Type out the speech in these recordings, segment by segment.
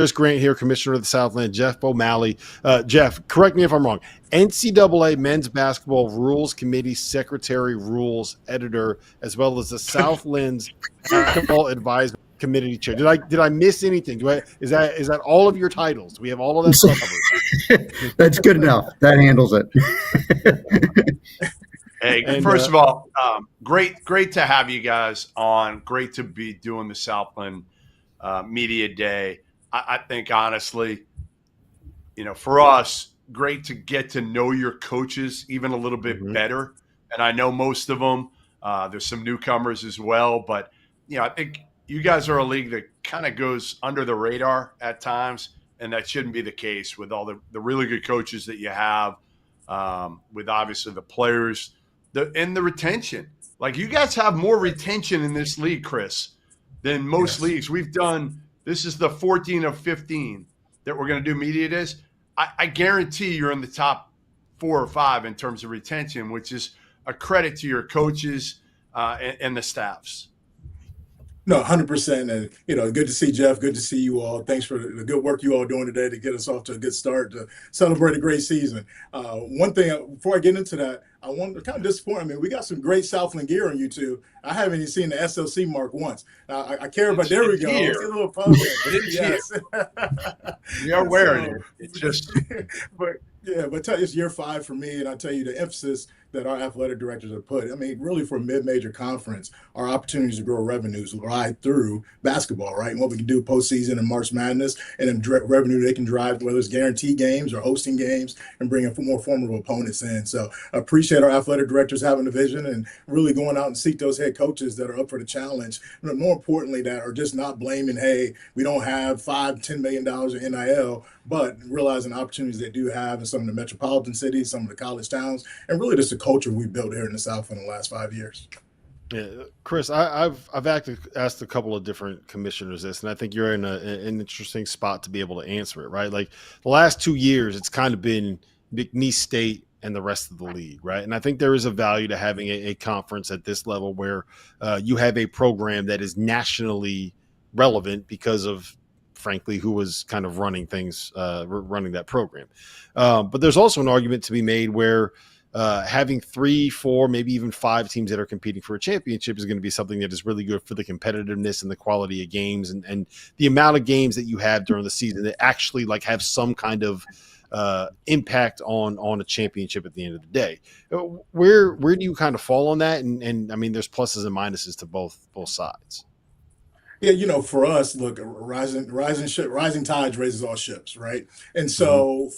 Chris Grant here, Commissioner of the Southland, Jeff O'Malley. Jeff, correct me if I'm wrong. NCAA Men's Basketball Rules Committee Secretary, Rules Editor, as well as the Southland's Basketball Advisory Committee Chair. Did I miss anything? Is that all of your titles? We have all of that stuff covered. That's good enough. That handles it. Hey, first of all, great to have you guys on. Great to be doing the Southland Media Day. I think, honestly, for us, great to get to know your coaches even a little bit better. And I know most of them. There's some newcomers as well. But, I think you guys are a league that kind of goes under the radar at times, and that shouldn't be the case with all the really good coaches that you have, with obviously the players and the retention. Like, you guys have more retention in this league, Chris, than most leagues. We've done – this is the 14 of 15 that we're going to do media days. I guarantee you're in the top 4 or 5 in terms of retention, which is a credit to your coaches and the staffs. No, 100%. And, good to see Jeff. Good to see you all. Thanks for the good work you all doing today to get us off to a good start to celebrate a great season. One thing, before I get into that, I want to kind of disappoint. I mean, we got some great Southland gear on YouTube. I haven't even seen the SLC mark once. I care about, there we go. See a little pub there. Yes. You're wearing it. It's just. but it's year 5 for me, and I tell you the emphasis that our athletic directors have put. I mean, really for a mid-major conference, our opportunities to grow revenues ride through basketball, right? And what we can do postseason and March Madness, and then revenue they can drive, whether it's guaranteed games or hosting games, and bringing more formidable opponents in. So I appreciate our athletic directors having the vision and really going out and seek those head coaches that are up for the challenge. But more importantly, that are just not blaming, hey, we don't have $5-10 million in NIL, but realizing opportunities they do have in some of the metropolitan cities, some of the college towns, and really just the culture we built here in the South in the last 5 years. Yeah, Chris, I've asked a couple of different commissioners this, and I think you're in an interesting spot to be able to answer it, right? Like the last 2 years, it's kind of been McNeese State and the rest of the league, right? And I think there is a value to having a conference at this level where you have a program that is nationally relevant because of, frankly, who was kind of running things, running that program. But there's also an argument to be made where having 3, 4, maybe even 5 teams that are competing for a championship is going to be something that is really good for the competitiveness and the quality of games and the amount of games that you have during the season that actually like have some kind of impact on a championship at the end of the day. Where do you kind of fall on that? And I mean, there's pluses and minuses to both sides. Yeah, for us, look, rising tides raises all ships, right? And so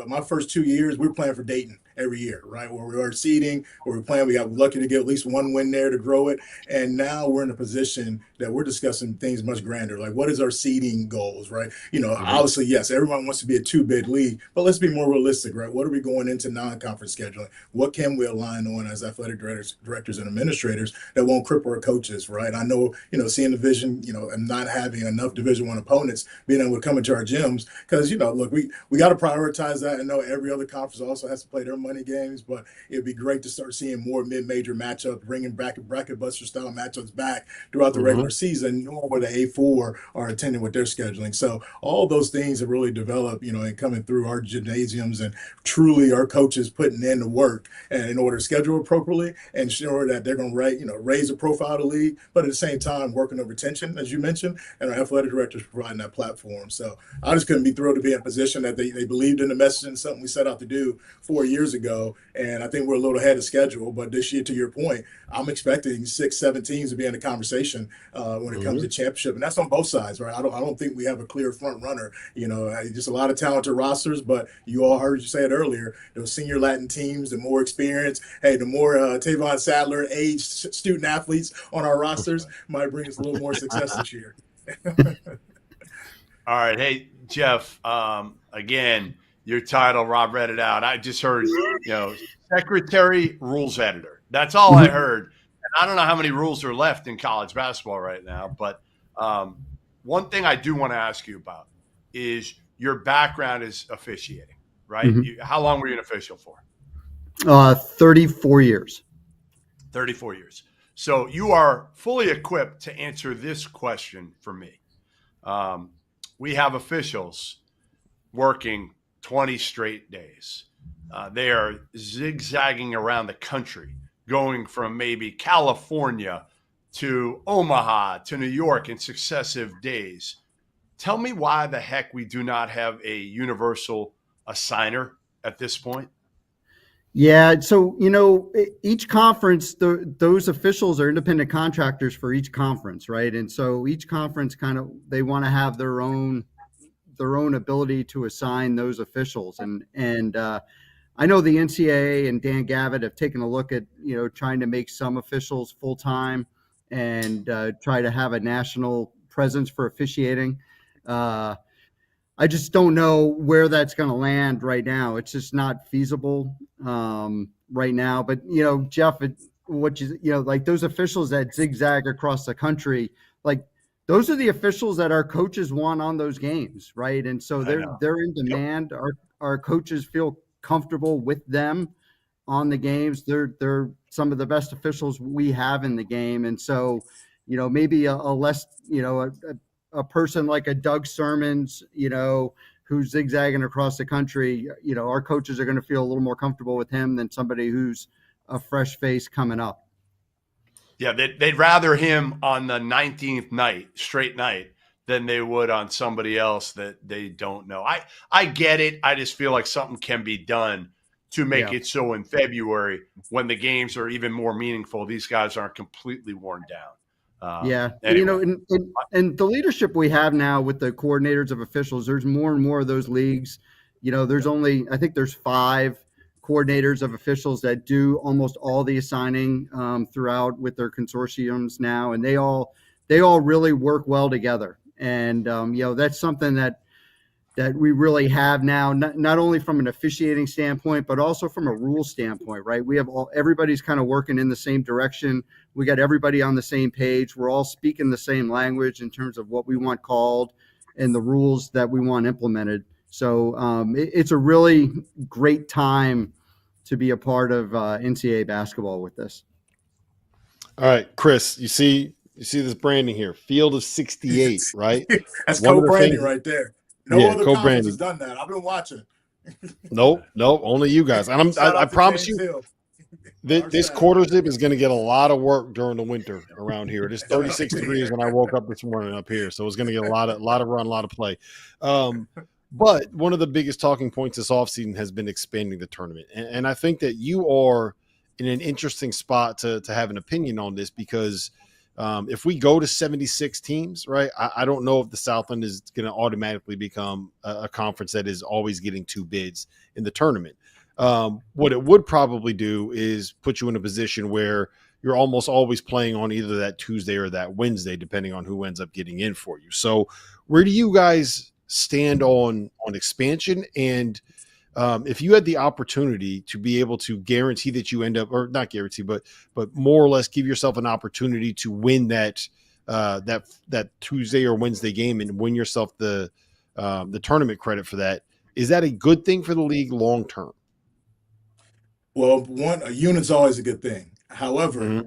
my first 2 years, we were playing for Dayton every year, right? Where we were seeding, where we were playing, we got lucky to get at least one win there to grow it. And now we're in a position that we're discussing things much grander. Like, what is our seeding goals, right? Obviously, yes, everyone wants to be a 2-bid league, but let's be more realistic, right? What are we going into non-conference scheduling? What can we align on as athletic directors and administrators that won't cripple our coaches, right? I know, seeing the vision, and not having enough Division I opponents being able to come into our gyms, because, look, we got to prioritize that. I know every other conference also has to play their money games, but it'd be great to start seeing more mid-major matchups, bringing bracket buster style matchups back throughout the regular season, knowing where the A4 are attending with their scheduling. So all those things have really developed, and coming through our gymnasiums, and truly our coaches putting in the work and in order to schedule appropriately and ensure that they're going to raise the profile of the league, but at the same time working on retention, as you mentioned, and our athletic directors providing that platform. So I just couldn't be thrilled to be in a position that they believed in the message and something we set out to do 4 years ago. And I think we're a little ahead of schedule. But this year, to your point, I'm expecting 6, 7 teams to be in the conversation when it comes to championship. And that's on both sides, right? I don't think we have a clear front runner. Just a lot of talented rosters, but you all heard you say it earlier, those senior Latin teams, the more experience, the more Tavon Sadler aged student athletes on our rosters might bring us a little more success this year. All right. Hey, Jeff, again, your title, Rob read it out. I just heard, Secretary Rules Editor. That's all I heard. And I don't know how many rules are left in college basketball right now, but one thing I do want to ask you about is your background is officiating, right? How long were you an official for? 34 years. 34 years. So you are fully equipped to answer this question for me. we have officials working 20 straight days. They are zigzagging around the country, going from maybe California to Omaha to New York in successive days. Tell me why the heck we do not have a universal assigner at this point. Yeah, so each conference, those officials are independent contractors for each conference, right? And so each conference they want to have their own ability to assign those officials, and I know the NCAA and Dan Gavitt have taken a look at trying to make some officials full time and try to have a national presence for officiating. I just don't know where that's going to land right now. It's just not feasible right now. But Jeff, like those officials that zigzag across the country, like those are the officials that our coaches want on those games, right? And so they're in demand. Yep. Our coaches feel comfortable with them on the games. They're some of the best officials we have in the game, and so maybe a less a person like a Doug Sermons, who's zigzagging across the country, our coaches are going to feel a little more comfortable with him than somebody who's a fresh face coming up. Yeah, they'd rather him on the 19th straight night than they would on somebody else that they don't know. I get it. I just feel like something can be done to make it so in February, when the games are even more meaningful, these guys aren't completely worn down. Anyway. And the leadership we have now with the coordinators of officials, there's more and more of those leagues. There's I think there's 5 coordinators of officials that do almost all the assigning throughout with their consortiums now, and they all really work well together. And that's something that we really have now, not only from an officiating standpoint, but also from a rule standpoint, right? We have everybody's kind of working in the same direction. We got everybody on the same page. We're all speaking the same language in terms of what we want called and the rules that we want implemented. So it's a really great time to be a part of NCAA basketball with this. All right, Chris, you see this branding here, Field of 68, right? That's co-branding right there. No other conference has done that. I've been watching. Nope, only you guys. And I promise you, this quarter zip is going to get a lot of work during the winter around here. It is 36 degrees when I woke up this morning up here, so it's going to get a lot of run, a lot of play. But one of the biggest talking points this offseason has been expanding the tournament, and I think that you are in an interesting spot to have an opinion on this, because if we go to 76 teams, right, I don't know if the Southland is going to automatically become a conference that is always getting 2 bids in the tournament. What it would probably do is put you in a position where you're almost always playing on either that Tuesday or that Wednesday, depending on who ends up getting in for you. So where do you guys stand on expansion? And if you had the opportunity to be able to guarantee that you end up, or not guarantee, but more or less give yourself an opportunity to win that Tuesday or Wednesday game and win yourself the tournament credit for that, is that a good thing for the league long term? Well, a unit's always a good thing. However,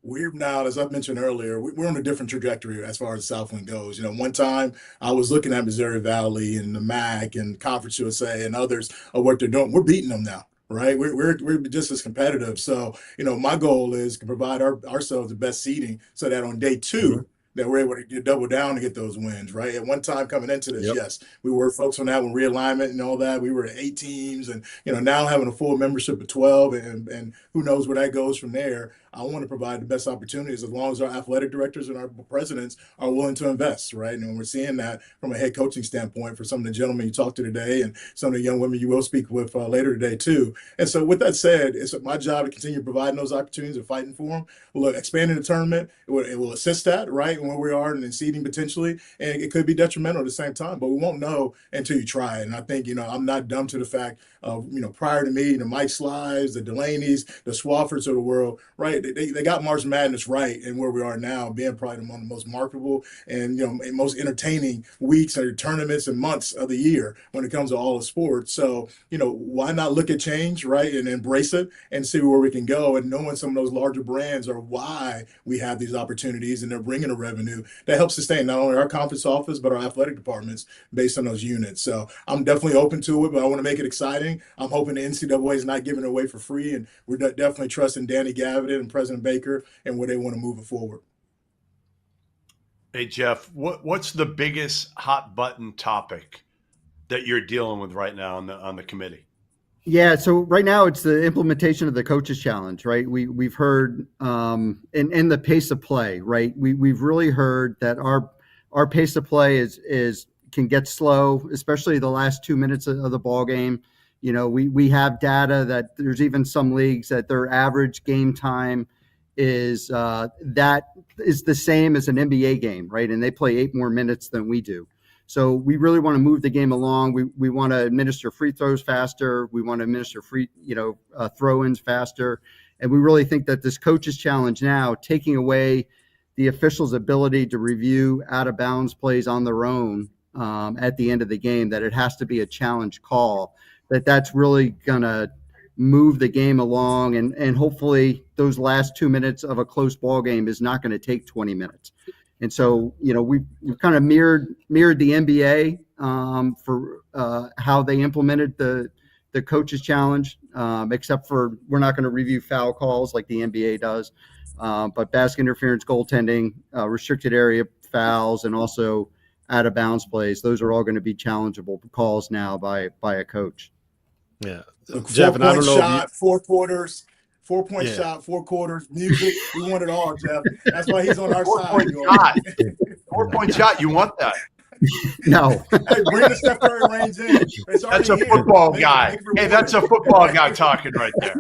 we're now, as I mentioned earlier, we're on a different trajectory as far as Southland goes. One time I was looking at Missouri Valley and the MAC and Conference USA and others of what they're doing. We're beating them now, right? We're just as competitive. So, my goal is to provide ourselves the best seeding so that on day 2, that we're able to double down to get those wins, right? At one time coming into this, yes, we were folks on that one, realignment and all that. We were at 8 teams, and now having a full membership of 12, and who knows where that goes from there. I want to provide the best opportunities as long as our athletic directors and our presidents are willing to invest, right? And we're seeing that from a head coaching standpoint for some of the gentlemen you talked to today and some of the young women you will speak with later today too. And so with that said, it's my job to continue providing those opportunities and fighting for them. Look, expanding the tournament, it will assist that, right, and where we are and seeding potentially, and it could be detrimental at the same time, but we won't know until you try it. And I think, I'm not dumb to the fact of, prior to me, the Mike Slides, the Delaney's, the Swaffords of the world, right? they got March Madness right, and where we are now, being probably one of the most marketable and most entertaining weeks or tournaments and months of the year when it comes to all of sports. So why not look at change, right, and embrace it and see where we can go, and knowing some of those larger brands are why we have these opportunities, and they're bringing a revenue that helps sustain not only our conference office but our athletic departments based on those units. So I'm definitely open to it, but I want to make it exciting. I'm hoping the NCAA is not giving it away for free, and we're definitely trusting Danny Gavitt and President Baker and where they want to move it forward. Hey, Jeff, what's the biggest hot button topic that you're dealing with right now on the committee? Yeah, so right now it's the implementation of the coaches challenge, right? We've heard in the pace of play, right? We've really heard that our pace of play is can get slow, especially the last 2 minutes of the ball game. We have data that there's even some leagues that their average game time is the same as an NBA game, right? And they play 8 more minutes than we do. So we really want to move the game along. We want to administer free throws faster. We want to administer throw-ins faster. And we really think that this coaches challenge now, taking away the officials' ability to review out-of-bounds plays on their own at the end of the game, that it has to be a challenge call, that's really going to move the game along. And hopefully those last 2 minutes of a close ball game is not going to take 20 minutes. And so, we've kind of mirrored the NBA for how they implemented the coaches challenge, except for we're not going to review foul calls like the NBA does. But basket interference, goaltending, restricted area fouls, and also out of bounds plays, those are all going to be challengeable calls now by a coach. Yeah. Look, Jeff, and I don't know shot, 4 quarters. 4-point shot, 4 quarters, music. We want it all, Jeff. That's why he's on our side. 4-point shot. You want that? No. Hey, bring the Steph Curry range in. That's a football guy. Hey, that's a football guy talking right there.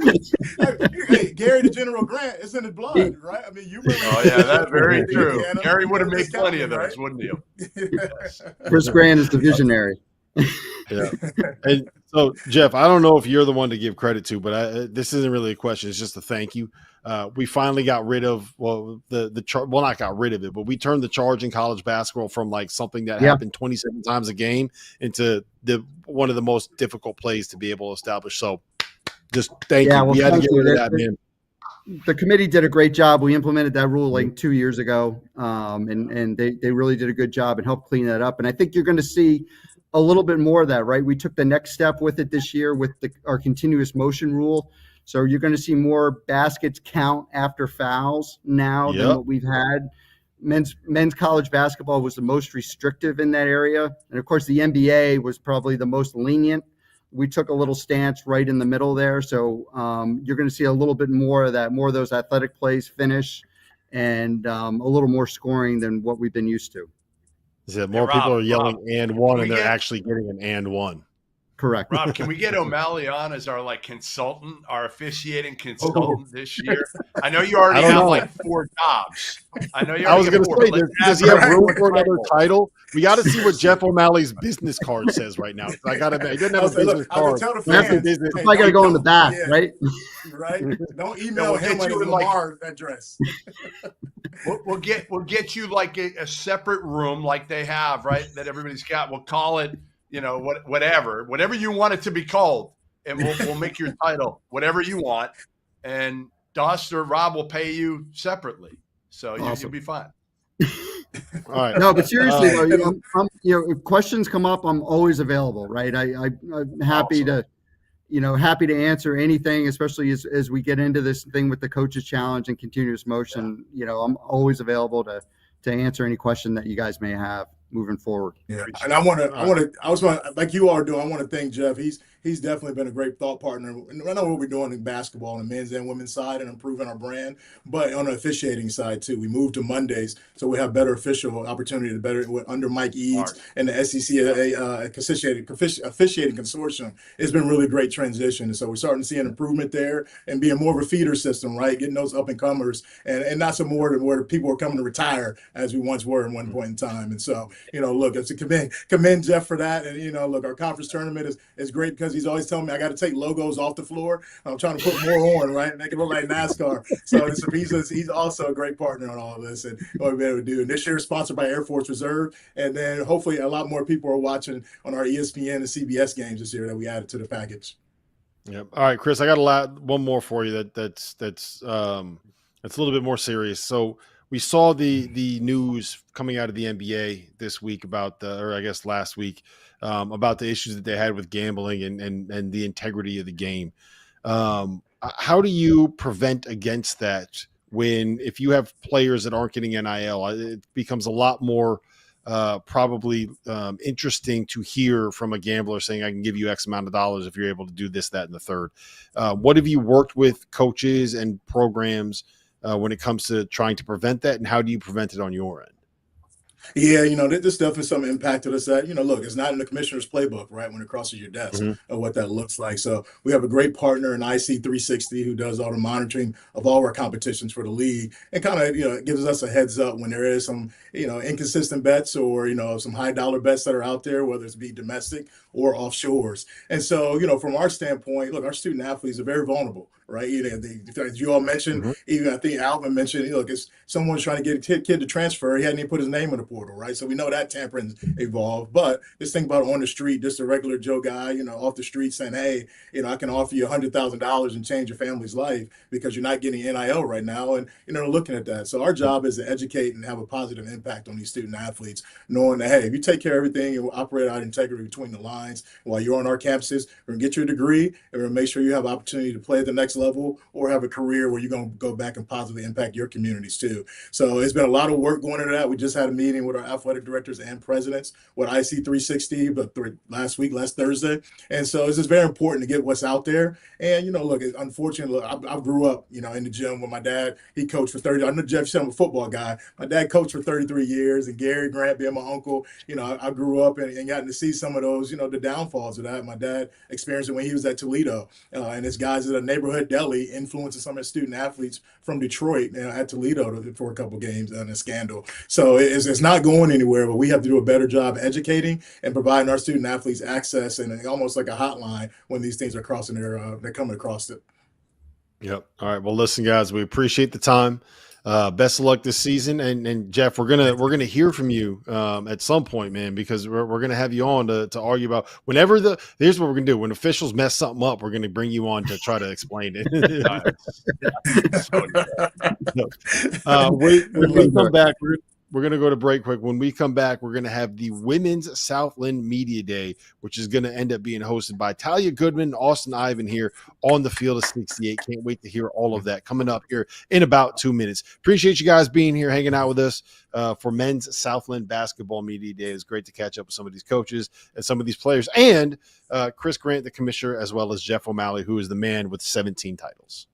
Hey, Gary the General Grant is in his blood, right? I mean, you remember. Oh, yeah, that's very true. Gary would have made plenty of those, wouldn't he? Yes. Chris Grant is the visionary. Yeah. And so, Jeff, I don't know if you're the one to give credit to, but this isn't really a question. It's just a thank you. We finally got rid of, not got rid of it, but we turned the charge in college basketball from like something that happened 27 times a game into one of the most difficult plays to be able to establish. So just thank you. We had to get rid of that, man. The committee did a great job. We implemented that rule like 2 years ago, and they really did a good job and helped clean that up. And I think you're going to see a little bit more of that, right? We took the next step with it this year with our continuous motion rule. So you're going to see more baskets count after fouls now than what we've had. Men's college basketball was the most restrictive in that area. And of course, the NBA was probably the most lenient. We took a little stance right in the middle there. So you're going to see a little bit more of that, more of those athletic plays finish, and a little more scoring than what we've been used to. Is that more people are yelling and one, and they're actually getting an and one? Correct. Rob, can we get O'Malley on as our consultant, our officiating consultant this year? I know you already have 4 jobs. I know you. I was going to say, does he have room for another title? We got to see what Jeff O'Malley's business card says right now. I got to. He doesn't have a business card. I got to go in the back, right? Right. Don't email him with Lamar's address. We'll get you like a separate room like they have, right? That everybody's got. We'll call it, whatever you want it to be called, and we'll make your title whatever you want. And Dauster, Rob will pay you separately, so you'll be fine. All right. No, but seriously, if questions come up, I'm always available, right? I'm happy to. Happy to answer anything, especially as we get into this thing with the coaches challenge and continuous motion. I'm always available to answer any question that you guys may have moving forward. Yeah. And I want to, like you are doing, I want to thank Jeff. He's definitely been a great thought partner. And I know what we're doing in basketball on the men's and women's side and improving our brand, but on the officiating side too. We moved to Mondays, so we have better official opportunity under Mike Eads and the SEC officiating consortium. It's been really great transition. And so we're starting to see an improvement there and being more of a feeder system, right? Getting those up and comers and not some more where people are coming to retire as we once were at one point in time. And so, look, it's a commend Jeff for that. And, look, our conference tournament is great because because he's always telling me I got to take logos off the floor. I'm trying to put more on, right? Make it look like NASCAR. So he's also a great partner on all of this and what we've been able to do. And this year is sponsored by Air Force Reserve. And then hopefully a lot more people are watching on our ESPN and CBS games this year that we added to the package. Yep. All right, Chris, I got one more for you that's a little bit more serious. So we saw the news coming out of the NBA this week last week, about the issues that they had with gambling and the integrity of the game. How do you prevent against that if you have players that aren't getting NIL? It becomes a lot more probably interesting to hear from a gambler saying, I can give you X amount of dollars if you're able to do this, that, and the third. What have you worked with coaches and programs when it comes to trying to prevent that, and how do you prevent it on your end? Yeah, this stuff is something impacted us that, look, it's not in the commissioner's playbook, right, when it crosses your desk of what that looks like. So we have a great partner in IC 360 who does all the monitoring of all our competitions for the league and kind of, gives us a heads up when there is some, inconsistent bets or, some high dollar bets that are out there, whether it's be domestic or offshores. And so, from our standpoint, look, our student athletes are very vulnerable, right? As you all mentioned, even I think Alvin mentioned, look, it's someone's trying to get a kid to transfer. He hadn't even put his name in the portal, right? So we know that tampering involved. But just think about on the street, just a regular Joe guy, off the street saying, hey, I can offer you $100,000 and change your family's life because you're not getting NIL right now. And, looking at that. So our job is to educate and have a positive impact on these student athletes, knowing that, hey, if you take care of everything and operate out integrity between the lines while you're on our campuses, we're going to get you a degree and we're going to make sure you have opportunity to play at the next level or have a career where you're going to go back and positively impact your communities too. So it's been a lot of work going into that. We just had a meeting with our athletic directors and presidents with IC 360, but last Thursday. And so it's just very important to get what's out there. And, look, unfortunately, I grew up, in the gym with my dad. He coached for 30. I know Jeff said I'm a football guy. My dad coached for 33 years and Gary Grant being my uncle, I grew up and gotten to see some of those, the downfalls of that. My dad experienced it when he was at Toledo and his guys at a neighborhood deli influencing some of his student athletes from Detroit at Toledo for a couple games and a scandal. So it's not going anywhere, but we have to do a better job educating and providing our student athletes access and almost like a hotline when these things are crossing they're coming across it. Yep. All right. Well, listen, guys, we appreciate the time. Best of luck this season, and Jeff, we're gonna hear from you at some point, man, because we're gonna have you on to argue about whenever here's what we're gonna do when officials mess something up, we're gonna bring you on to try to explain it. When we come back, we're going to go to break quick. When we come back, we're going to have the Women's Southland Media Day, which is going to end up being hosted by Talia Goodman and Austin Ivan here on the field of 68. Can't wait to hear all of that coming up here in about 2 minutes. Appreciate you guys being here, hanging out with us for Men's Southland Basketball Media Day. It's great to catch up with some of these coaches and some of these players, and Chris Grant, the commissioner, as well as Jeff O'Malley, who is the man with 17 titles.